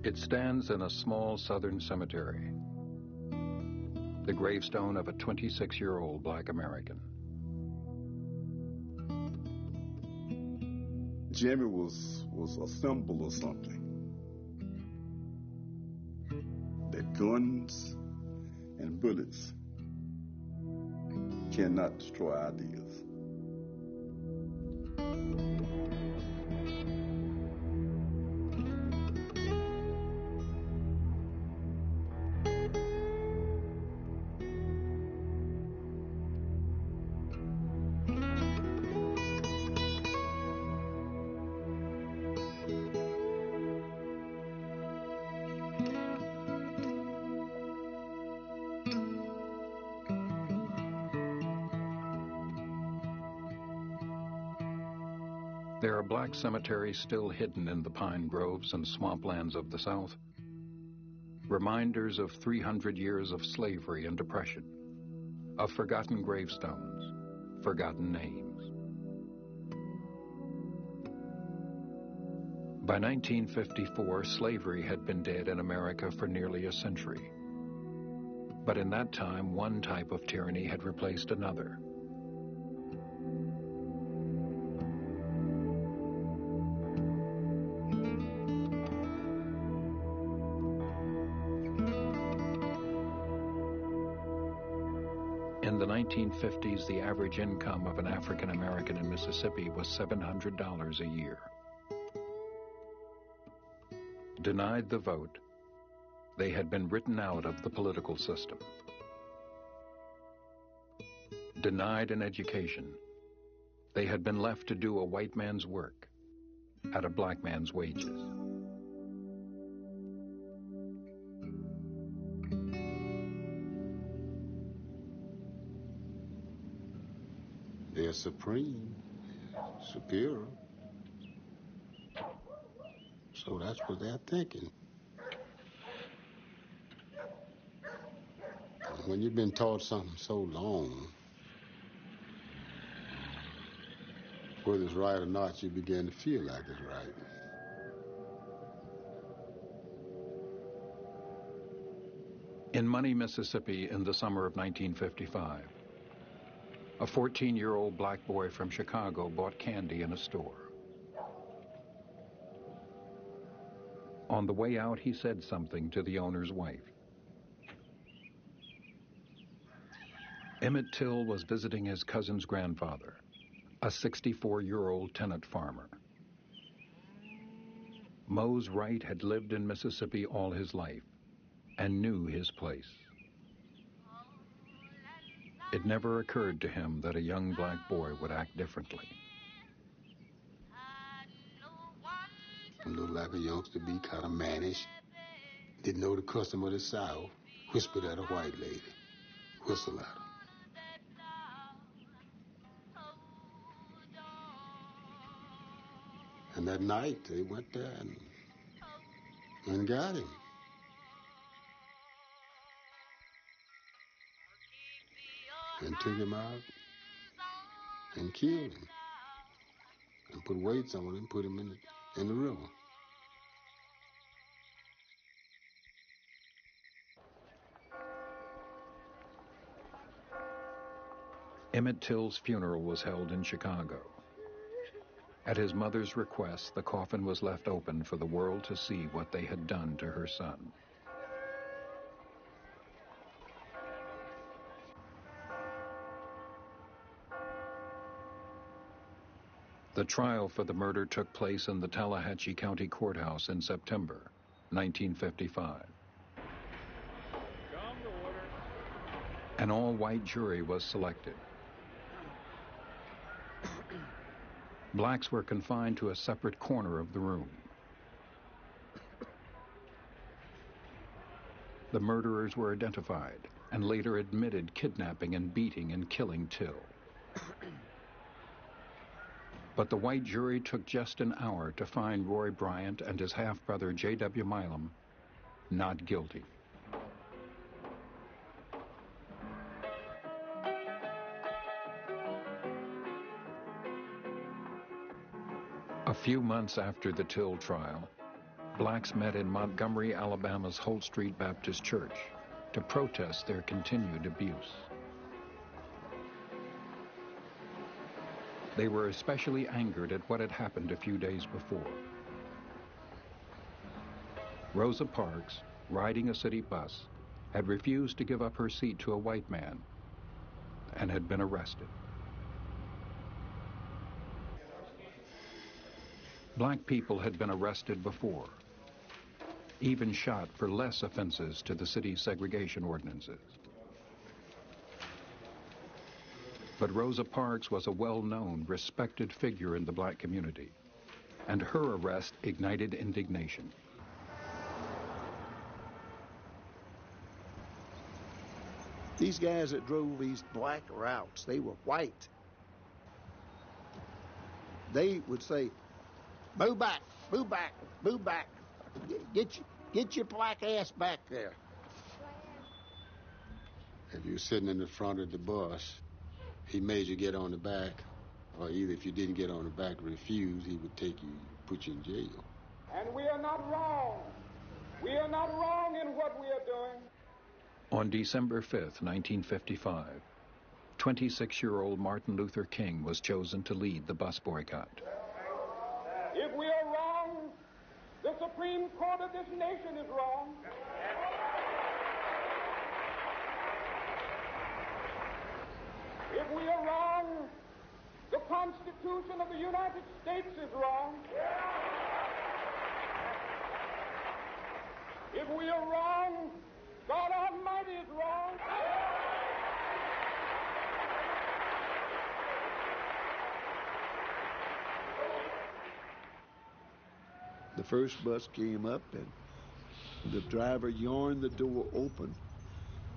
It stands in a small southern cemetery, the gravestone of a 26-year-old black American. Jimmy was a symbol of something. That guns and bullets cannot destroy ideas. There are black cemeteries still hidden in the pine groves and swamplands of the South. Reminders of 300 years of slavery and oppression, of forgotten gravestones, forgotten names. By 1954, slavery had been dead in America for nearly a century. But in that time, one type of tyranny had replaced another. In the 1950s, the average income of an African American in Mississippi was $700 a year. Denied the vote, they had been written out of the political system. Denied an education, they had been left to do a white man's work at a black man's wages. They're supreme, superior. So that's what they're thinking. When you've been taught something so long, whether it's right or not, you begin to feel like it's right. In Money, Mississippi, in the summer of 1955, a 14-year-old black boy from Chicago bought candy in a store. On the way out, he said something to the owner's wife. Emmett Till was visiting his cousin's grandfather, a 64-year-old tenant farmer. Mose Wright had lived in Mississippi all his life and knew his place. It never occurred to him that a young black boy would act differently. Looked like a youngster, be kind of mannish. Didn't know the custom of the South. Whispered at a white lady. Whistled at her. And that night, they went there and got him. And took him out and killed him. And put weights on him, put him in the river. Emmett Till's funeral was held in Chicago. At his mother's request, the coffin was left open for the world to see what they had done to her son. The trial for the murder took place in the Tallahatchie County Courthouse in September 1955. An all-white jury was selected. Blacks were confined to a separate corner of the room. The murderers were identified and later admitted kidnapping and beating and killing Till. But the white jury took just an hour to find Roy Bryant and his half-brother J.W. Milam not guilty. A few months after the Till trial, blacks met in Montgomery, Alabama's Holt Street Baptist Church to protest their continued abuse. They were especially angered at what had happened a few days before. Rosa Parks, riding a city bus, had refused to give up her seat to a white man and had been arrested. Black people had been arrested before, even shot for less offenses to the city's segregation ordinances. But Rosa Parks was a well-known, respected figure in the black community, and her arrest ignited indignation. These guys that drove these black routes, they were white. They would say, "Move back, move back, move back. Get your black ass back there." If you were sitting in the front of the bus, he made you get on the back, or either if you didn't get on the back, refuse, he would take you, put you in jail. And we are not wrong. We are not wrong in what we are doing. On December 5th, 1955, 26-year-old Martin Luther King was chosen to lead the bus boycott. If we are wrong, the Supreme Court of this nation is wrong. If we are wrong, the Constitution of the United States is wrong. If we are wrong, God Almighty is wrong. The first bus came up, and the driver yarned the door open.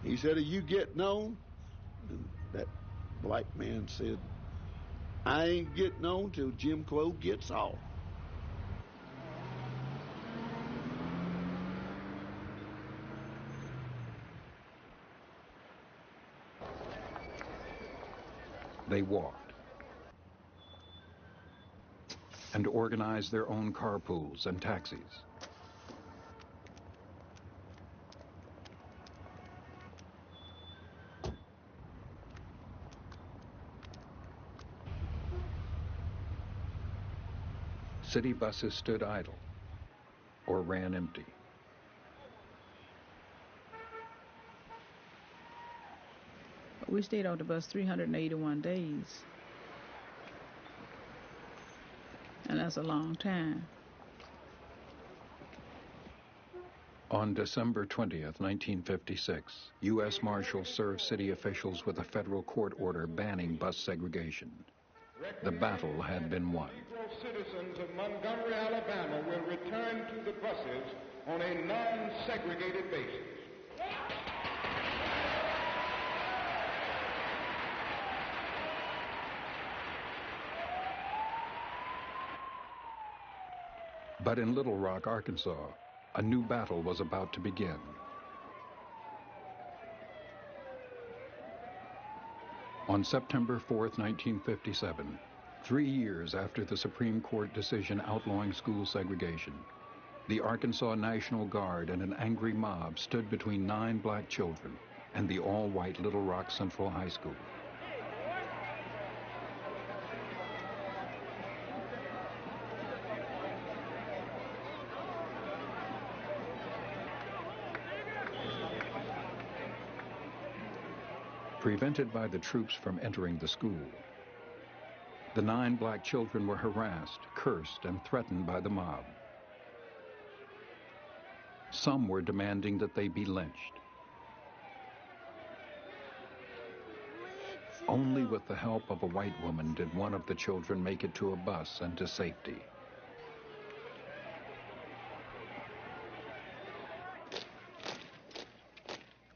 He said, "Are you getting on?" And that black man said, "I ain't getting on till Jim Crow gets off." They walked and organized their own carpools and taxis. City buses stood idle or ran empty. We stayed on the bus 381 days. And that's a long time. On December 20th, 1956, U.S. Marshals served city officials with a federal court order banning bus segregation. The battle had been won. Citizens of Montgomery, Alabama will return to the buses on a non-segregated basis. But in Little Rock, Arkansas, a new battle was about to begin. On September 4th, 1957, 3 years after the Supreme Court decision outlawing school segregation, the Arkansas National Guard and an angry mob stood between 9 black children and the all-white Little Rock Central High School. Prevented by the troops from entering the school, the 9 black children were harassed, cursed, and threatened by the mob. Some were demanding that they be lynched. Only with the help of a white woman did one of the children make it to a bus and to safety.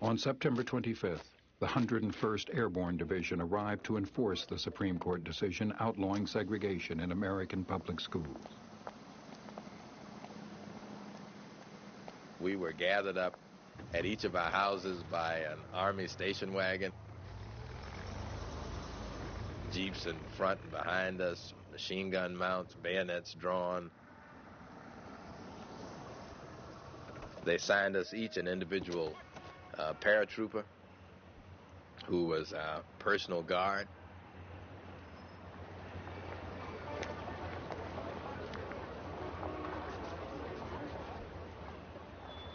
On September 25th, the 101st Airborne Division arrived to enforce the Supreme Court decision outlawing segregation in American public schools. We were gathered up at each of our houses by an Army station wagon. Jeeps in front and behind us, machine gun mounts, bayonets drawn. They assigned us each an individual paratrooper who was our personal guard.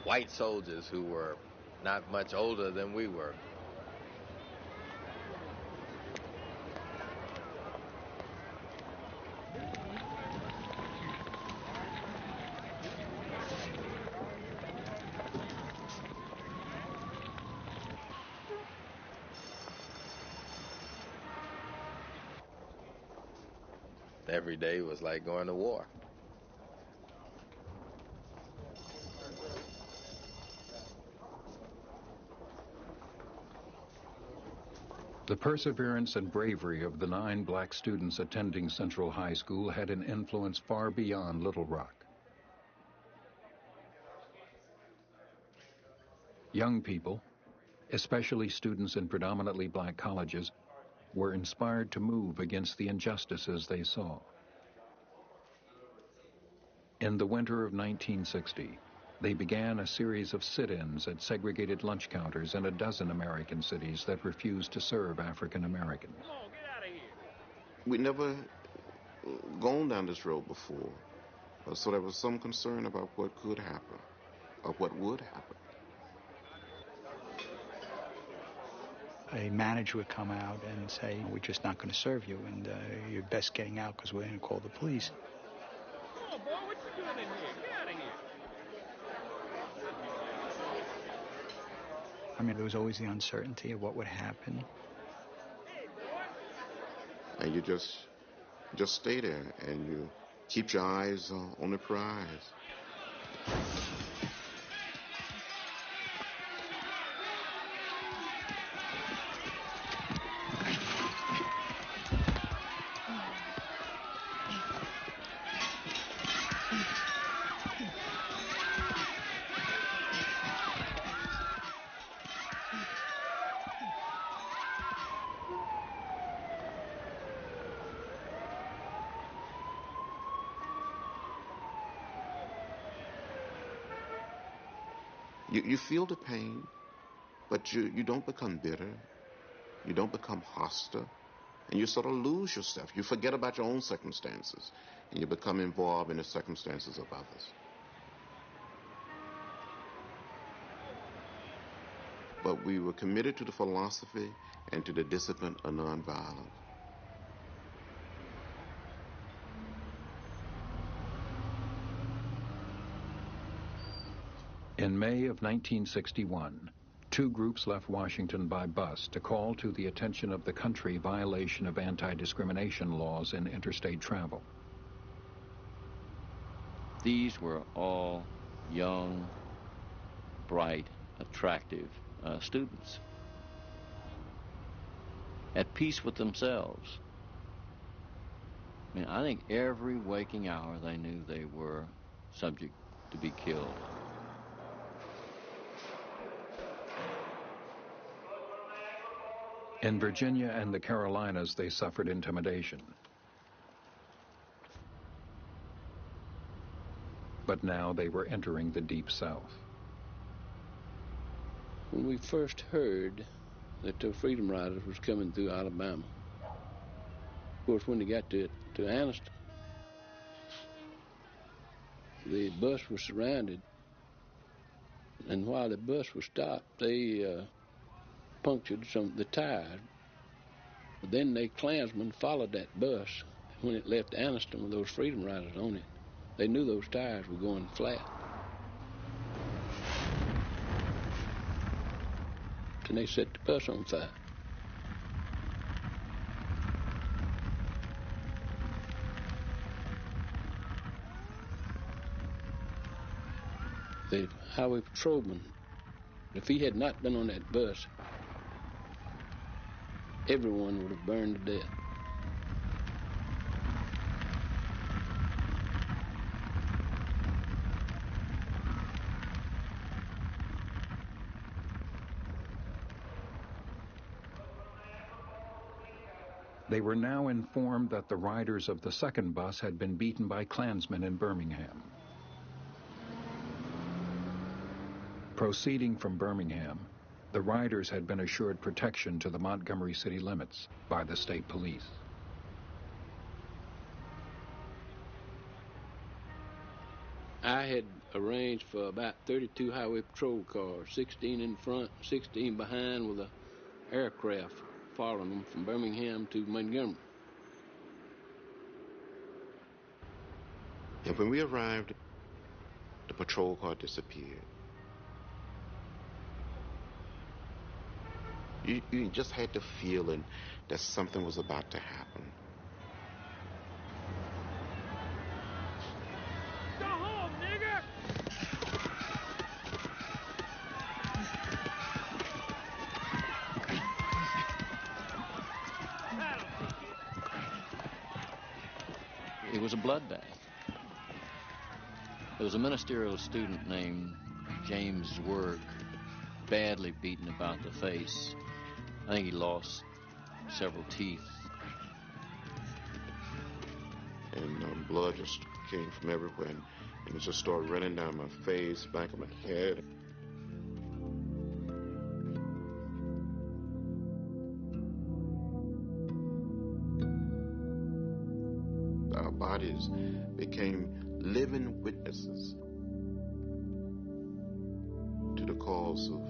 White soldiers who were not much older than we were. Every day was like going to war. The perseverance and bravery of the 9 black students attending Central High School had an influence far beyond Little Rock. Young people, especially students in predominantly black colleges, were inspired to move against the injustices they saw. In the winter of 1960, they began a series of sit-ins at segregated lunch counters in a dozen American cities that refused to serve African Americans. Come on, get out of here. We never gone down this road before, so there was some concern about what could happen, or what would happen. A manager would come out and say, we're just not going to serve you, and you're best getting out because we're going to call the police. Come on, boy, what you doing in here? Get out of here. I mean, there was always the uncertainty of what would happen. And you just stay there, and you keep your eyes on the prize. You feel the pain, but you don't become bitter. You don't become hostile. And you sort of lose yourself. You forget about your own circumstances, and you become involved in the circumstances of others. But we were committed to the philosophy and to the discipline of nonviolence. In May of 1961, 2 groups left Washington by bus to call to the attention of the country violation of anti-discrimination laws in interstate travel. These were all young, bright, attractive students, at peace with themselves. I mean, I think every waking hour they knew they were subject to be killed. In Virginia and the Carolinas, they suffered intimidation. But now they were entering the Deep South. When we first heard that the Freedom Riders was coming through Alabama, of course, when they got to Anniston, the bus was surrounded, and while the bus was stopped, they punctured some of the tires. But then they Klansmen followed that bus. When it left Anniston with those Freedom Riders on it, they knew those tires were going flat. And they set the bus on fire. The highway patrolman, if he had not been on that bus, everyone would have burned to death. They were now informed that the riders of the second bus had been beaten by Klansmen in Birmingham. Proceeding from Birmingham, the riders had been assured protection to the Montgomery city limits by the state police. I had arranged for about 32 highway patrol cars, 16 in front, 16 behind, with an aircraft following them from Birmingham to Montgomery. And when we arrived, the patrol car disappeared. You just had the feeling that something was about to happen. Go home, nigger! It was a bloodbath. There was a ministerial student named James Werg, badly beaten about the face. I think he lost several teeth. And blood just came from everywhere, and it just started running down my face, back of my head. Our bodies became living witnesses to the cause of